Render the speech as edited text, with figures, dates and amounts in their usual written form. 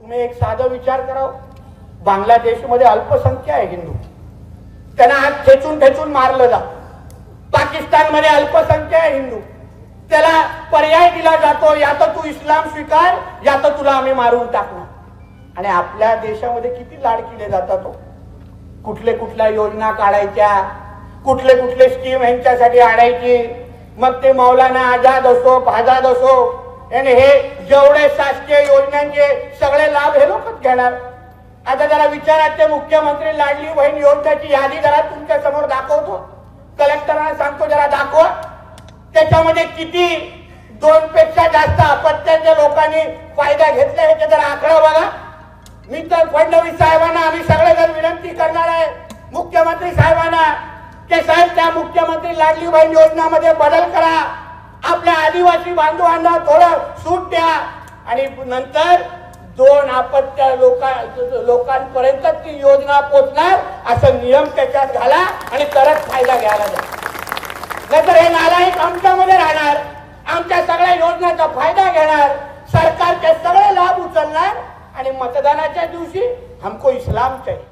तुम्ही एक साधा विचार करा, बांगलादेशमध्ये अल्पसंख्या आहे हिंदू, त्यांना आज ठेचून ठेचून मारलं जात. पाकिस्तानमध्ये अल्पसंख्या आहे हिंदू, त्याला पर्याय दिला जातो, या तर तू इस्लाम स्वीकार या तर तुला आम्ही मारून टाकणार. आणि आपल्या देशामध्ये किती लाड केले जातात, कुठल्या योजना काढायच्या, कुठले स्कीम यांच्यासाठी आणायची. मग ते मौलाना आझाद असो, आझाद असो, आणि हे जेवढे शासकीय योजनांचे सगळे लाभ हे लोकच घेणार. आता जरा विचारात ते मुख्यमंत्री लाडली बहीण योजनेची यादी जरा तुमच्या समोर दाखवतो, कलेक्टरांना सांगतो जरा दाखवा. त्याच्यामध्ये किती 2 पेक्षा जास्त अपत्याच्या लोकांनी फायदा घेतला हे जरा आकडा बघा. मी तर फडणवीस साहेबांना आम्ही सगळेजण विनंती करणार आहे, मुख्यमंत्री साहेबांना, की साहेब त्या मुख्यमंत्री लाडली बहीण योजनामध्ये बदल करा, आपल्या आदिवासी बांधवांना थोडं सूट द्या आणि नंतर 2 अपत्य लोकांपर्यंत ती योजना पोहोचणार असं नियम त्याच्यात घाला आणि तरच फायदा घ्यायला द्या. नाहीतर हे नालायक आमच्यामध्ये राहणार, आमच्या सगळ्या योजनांचा फायदा घेणार, सरकारचे सगळे लाभ उचलणार आणि मतदानाच्या दिवशी हमको इस्लाम चाहिए.